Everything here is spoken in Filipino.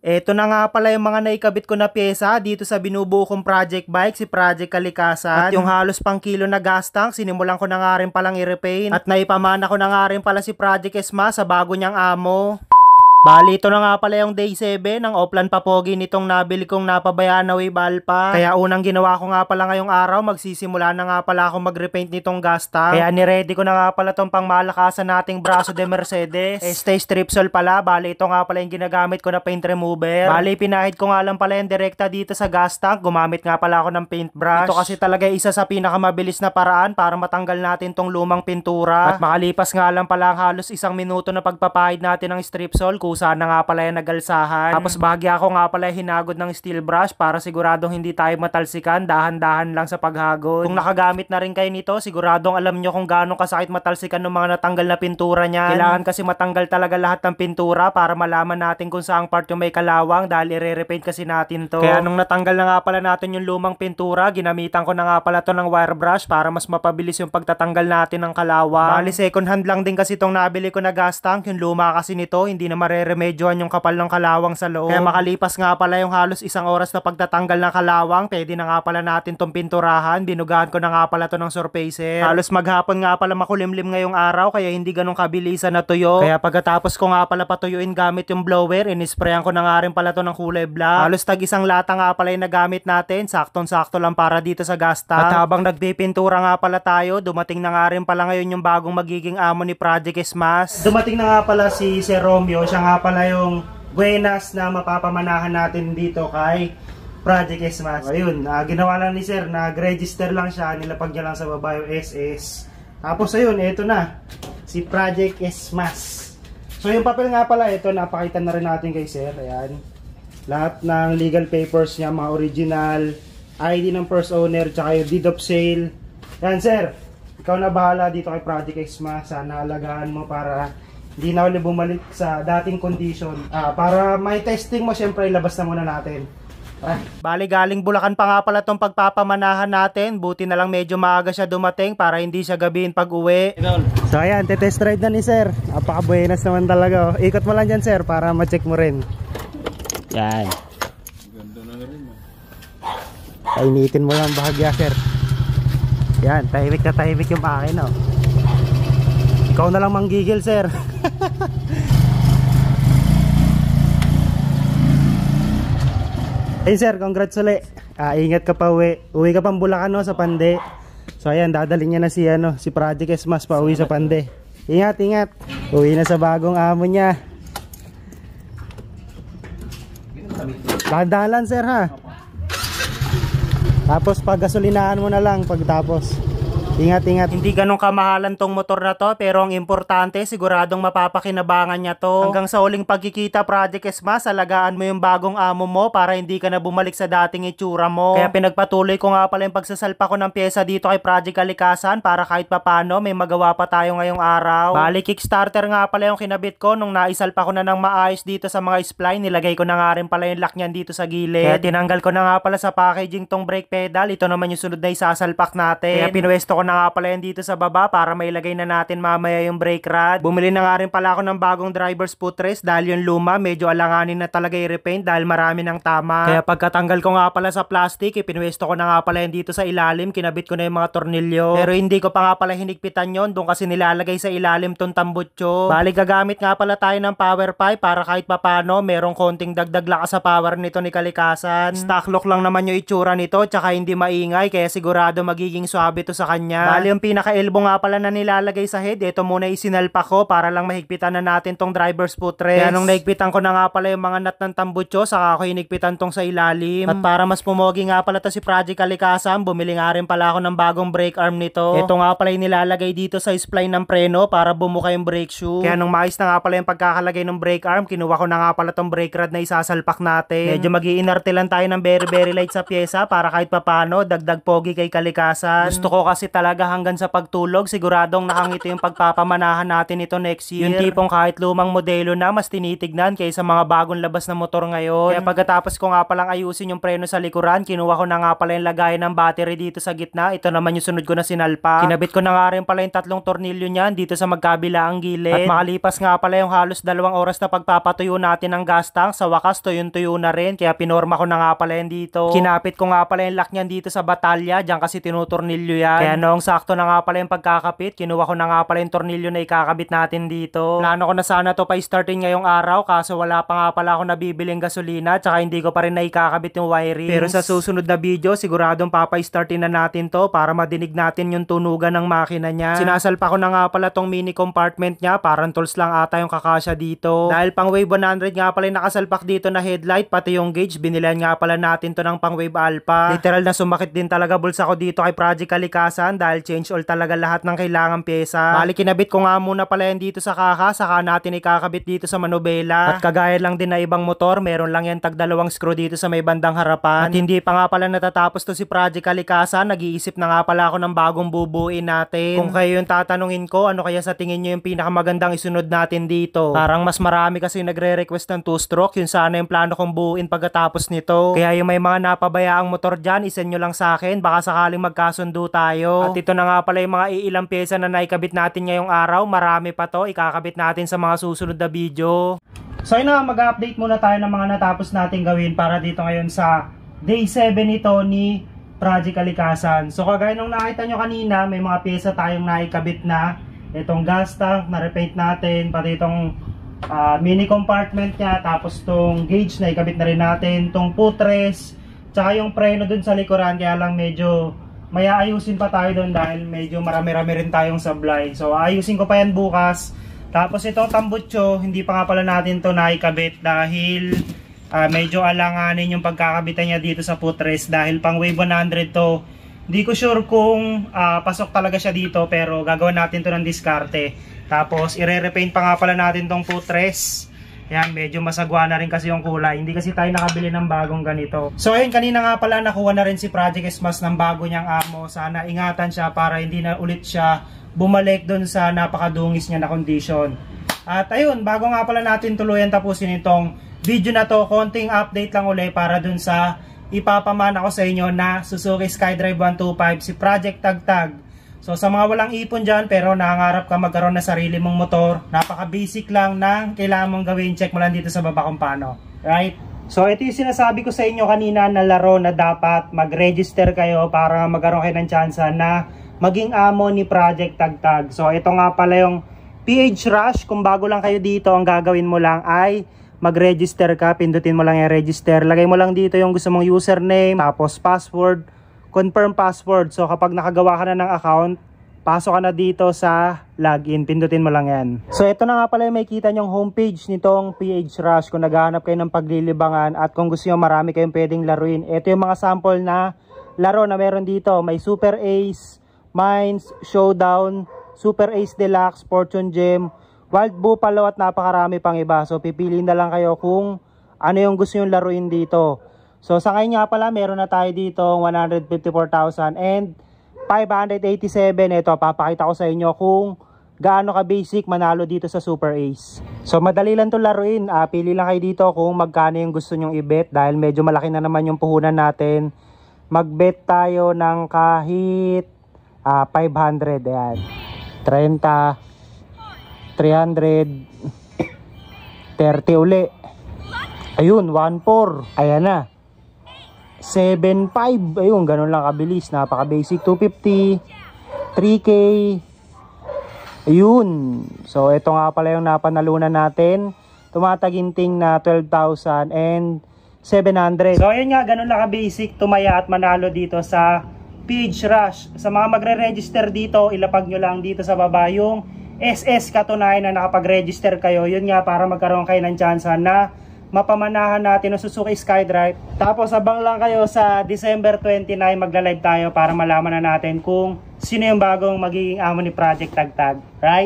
Eto na nga pala yung mga naikabit ko na pyesa dito sa binubuo kong project bike, si Project Kalikasan. At yung halos pang kilo na gas tank, sinimulan ko na nga rin palang i-repaint. At naipamana ko na nga rin pala si Project Esma sa bago niyang amo. Bali, ito na nga pala yung day 7 ng Oplan Papogi nitong nabili kong napabayaan na Wave Alpha. Kaya unang ginawa ko nga pala ngayong araw, magsisimula na nga pala ako mag-repaint nitong gas tank. Kaya niready ko na nga pala itong pangmalakasan nating braso de Mercedes. Este Stripsol pala, bali ito nga pala yung ginagamit ko na paint remover. Bali, pinahid ko nga lang pala yung direkta dito sa gas tank. Gumamit nga pala ako ng paintbrush. Ito kasi talaga isa sa pinakamabilis na paraan para matanggal natin tong lumang pintura. At makalipas nga lang pala ang halos 1 minuto na pagpapahid natin ng Stripsol, sana nga pala yung nagalsahan. Tapos bahagya ako nga pala hinagod ng steel brush para siguradong hindi tayo matalsikan. Dahan-dahan lang sa paghagod. Kung nakagamit na rin kayo nito, siguradong alam nyo kung gaano kasakit matalsikan ng mga natanggal na pintura niyan. Kailangan kasi matanggal talaga lahat ng pintura para malaman natin kung saang part yung may kalawang dahil i-repaint kasi natin to. Kaya nung natanggal na nga pala natin yung lumang pintura, ginamitan ko na nga pala to ng wire brush para mas mapabilis yung pagtatanggal natin ng kalawang. Bali second hand lang din kasi itong nabili ko na gas tank. Yung luma kasi nito, hindi na remedyohan yung kapal ng kalawang sa loob. Kaya makalipas nga pala yung halos 1 oras na pagtatanggal ng kalawang, pwede na nga pala natin tong pinturahan. Binugahan ko na nga pala to ng surfacer. Halos maghapon nga pala makulimlim ngayong araw, kaya hindi ganun kabilisan na tuyo. Kaya pagkatapos ko nga pala patuyuin gamit yung blower, inisprayan ko na nga rin pala to ng kulay black. Halos tag 1 lata nga pala yung nagamit natin, saktong-sakto lang para dito sa gas tank. At habang nagpipintura nga pala tayo, dumating na nga rin pala ngayon yung bagong magiging amo ni Project Esmas. Dumating na nga pala si Sir Romeo, siya nga pala yung buenas na mapapamanahan natin dito kay Project Esmas. Ayun, ginawa lang ni Sir, nag-register lang siya, nilapag niya lang sa baba yung SS. Tapos ayun, eto na, si Project Esmas. So yung papel nga pala, ito, napakita na rin natin kay Sir. Ayan, lahat ng legal papers niya, mga original, ID ng first owner, tsaka yung deed of sale. Ayan Sir, ikaw na bahala dito kay Project Esmas. Sana alagaan mo para hindi na ulit bumalik sa dating condition. Para may testing mo, syempre ilabas na muna natin. Bali galing Bulacan pa nga pala tong pagpapamanahan natin. Buti na lang medyo maaga siya dumating para hindi siya gabihin pag uwi. So ayan, test ride na ni Sir. Napaka-buenas naman talaga. Ikot mo lang dyan Sir para ma-check mo rin. Yan. Ganda na rin. Painitin mo lang bahagya Sir. Yan, tahimik na tahimik yung akin oh. Ikaw na lang manggigil Sir. Hey Sir, congrats ulit. Ingat ka pa uwi. Uwi ka pang Bulacan no, sa Pande. So ayan, dadalhin niya na si Project Esmas pa uwi sa Pande. Ingat, ingat. Uwi na sa bagong amo niya. Dahan-dahan Sir ha. Tapos pag-gasolinahan mo na lang pagtapos. Ingat, ingat. Hindi ganun kamahalan tong motor na to, pero ang importante, siguradong mapapakinabangan niya to. Hanggang sa uling pagkikita, Project Esmas, alagaan mo yung bagong amo mo para hindi ka na bumalik sa dating itsura mo. Kaya pinagpatuloy ko nga pala yung pagsasalpa ko ng pyesa dito kay Project Kalikasan para kahit papano may magawa pa tayo ngayong araw. Bali, kickstarter nga pala yung kinabit ko nung naisalpa ko na ng maayos dito sa mga spline. Nilagay ko na nga rin pala yung lock niyan dito sa gilid. Kaya tinanggal ko na nga pala sa packaging tong brake pedal. Ito naman yung sunod na isasalpak natin. Kaya pinuwesto ko na nga pala yan dito sa baba para mailagay na natin mamaya yung brake rod. Bumili na nga rin pala ako ng bagong driver's footrest dahil yung luma medyo alanganin na talaga i-repaint dahil marami ng tama. Kaya pagkatanggal ko nga pala sa plastic, ipinwesto ko na nga pala yan dito sa ilalim, kinabit ko na yung mga tornilyo. Pero hindi ko pa nga pala hinigpitan yon, doon kasi nilalagay sa ilalim tong tambutso. Bali gagamit nga pala tayo ng power pipe para kahit papano merong konting dagdag lakas sa power nito ni Kalikasan. Stock lock lang naman yung itsura nito, tsaka hindi maingay, kaya sigurado magiging swabe to sa kanya. Bali yung pinaka-elbow nga pala na nilalagay sa head, ito muna isinalpa ko para lang mahigpitan na natin tong driver's footrest. Kaya nung naigpitan ko na nga pala yung mga nut ng tambutso, saka ako hinigpitan tong sa ilalim. At para mas pumogi nga pala to si Project Kalikasan, bumili nga rin pala ako ng bagong brake arm nito. Ito nga pala yung nilalagay dito sa spline ng preno para bumuka yung brake shoe. Kaya nung maayos na nga pala yung pagkakalagay ng brake arm, kinuha ko na nga pala tong brake rod na isasalpak natin. Medyo mag-iinarte lang tayo ng very light sa pyesa para kahit papano dagdag pogi kay Kalikasan. Gusto ko kasi talaga talaga hanggang sa pagtulog. Siguradong nakangiti yung pagpapamanahan natin ito next year. Yung tipong kahit lumang modelo na, mas tinitignan kaysa mga bagong labas na motor ngayon. Kaya pagkatapos ko nga palang ayusin yung preno sa likuran, kinuha ko na nga pala yung lagayan ng battery dito sa gitna. Ito naman yung sunod ko na sinalpa. Kinabit ko na nga rin pala yung 3 tornilyo niyan dito sa magkabilaang gilid. At makalipas nga pala yung halos 2 oras na pagpapatuyo natin ng gas tank, sa wakas tuyong-tuyo na rin. Kaya pinorma ko na nga pala yan dito. Kinapit ko nga pala yung lock niyan dito sa batalya, diyan kasi tinutornilyo yan. Kaya noong sakto na nga pala yung pagkakapit, kinuha ko na nga pala yung tornilyo na ikakabit natin dito. Plano ko na sana to pa startin ngayong araw, kaso wala pa nga pala ako nabibiling gasolina, tsaka hindi ko pa rin na ikakabit yung wiring. Pero sa susunod na video, siguradong papa-startin na natin to para madinig natin yung tunugan ng makina niya. Sinasalpa ko na nga pala tong mini compartment niya, parang tools lang ata yung kakasya dito. Dahil pang Wave 100 nga pala yung nakasalpak dito na headlight, pati yung gauge, binilan nga pala natin to ng pang Wave Alpha. Literal na sumakit din talaga bulsa ko dito kay Project Kalikasan dahil change all talaga lahat ng kailangang pyesa. Bali kinabit ko nga muna pala yan dito sa kaka, saka natin ikakabit dito sa manubela. At kagaya lang din na ibang motor, meron lang yan tag 2 screw dito sa may bandang harapan. At hindi pa nga pala natatapos to si Project Kalikasan, nag-iisip na nga pala ako ng bagong bubuin natin. Kung kayo yung tatanungin ko, ano kaya sa tingin nyo yung pinakamagandang isunod natin dito? Parang mas marami kasi nagre-request ng 2-stroke, yun sana yung plano kong buuin pagkatapos nito. Kaya yung may mga napabayaang motor dyan, isend nyo lang sa akin, baka sakaling magkasundo tayo. At ito na nga pala yung mga iilang pyesa na naikabit natin ngayong araw, marami pa to, ikakabit natin sa mga susunod na video. So yun na, mag-update muna tayo ng mga natapos natin gawin para dito ngayon sa day 7 ito ni Project Kalikasan. So kagaya nung nakita nyo kanina, may mga pyesa tayong naikabit na. Itong gas tank, na-repaint natin, pati itong mini compartment niya, tapos itong gauge na ikabit na rin natin, itong footrest, tsaka yung preno dun sa likuran, kaya lang medyo may aayusin pa tayo dun dahil medyo marami-rami rin tayong sablay. So ayusin ko pa yan bukas. Tapos itong tambutso, hindi pa nga pala natin to naikabit dahil medyo alanganin yung pagkakabitan niya dito sa footrest dahil pang Wave 100 to. Hindi ko sure kung pasok talaga siya dito, pero gagawin natin to ng diskarte. Tapos ire-repaint pa nga pala natin tong footrest. Yan, medyo masagwa na rin kasi yung kulay. Hindi kasi tayo nakabili ng bagong ganito. So ayun, kanina nga pala nakuha na rin si Project Smash ng bago niyang amo. Sana ingatan siya para hindi na ulit siya bumalik dun sa napakadungis niya na condition. At ayun, bago nga pala natin tuluyan tapusin itong video na to, konting update lang ulit para dun sa ipapamana ko sa inyo na Suzuki SkyDrive 125 si Project Tagtag. So sa mga walang ipon dyan pero nangangarap ka magkaroon na sarili mong motor, napaka basic lang na kailangan mong gawin, check mo lang dito sa baba kung paano. Right? So ito yung sinasabi ko sa inyo kanina na laro na dapat mag-register kayo para magkaroon kayo ng tsansa na maging amo ni Project Tagtag. So ito nga pala yung PH Rush. Kung bago lang kayo dito, ang gagawin mo lang ay mag-register ka, pindutin mo lang yung register, lagay mo lang dito yung gusto mong username, tapos password, confirm password. So kapag nakagawa ka na ng account, pasok ka na dito sa login, pindutin mo lang yan. So ito na nga pala yung makikita nyong homepage nitong PH Rush kung naghahanap kayo ng paglilibangan at kung gusto nyo marami kayong pwedeng laruin. Ito yung mga sample na laro na meron dito. May Super Ace, Mines, Showdown, Super Ace Deluxe, Fortune Gem, Wild Buffalo at napakarami pang iba. So pipiliin na lang kayo kung ano yung gusto nyo laruin dito. So sa ngayon nga pala meron na tayo dito 154,000 and 587. Ito papakita ko sa inyo kung gaano ka basic manalo dito sa Super Ace. So madali lang to laruin. Pili lang kayo dito kung magkano yung gusto nyong i-bet dahil medyo malaki na naman yung puhunan natin. Mag-bet tayo ng kahit 500. Ayan. 30, 300, 30 uli. Ayun, 1.4. Ayan na. 7.5. Ayun, ganun lang kabilis. Napaka-basic. 250, 3K. Ayun. So, ito nga pala yung napanalunan natin. Tumataginting na 12,000 and 700. So, ayun nga, ganun lang ka-basic. Tumaya at manalo dito sa PH Rush. Sa mga magre-register dito, ilapag nyo lang dito sa baba yung SS katunayan na nakapag-register kayo. Yun nga para magkaroon kayo ng tsansa na mapamanahan natin ng Suzuki SkyDrive. Tapos abang lang kayo sa December 29, magla-live tayo para malaman na natin kung sino yung bagong magiging amo ni Project Tagtag. Right?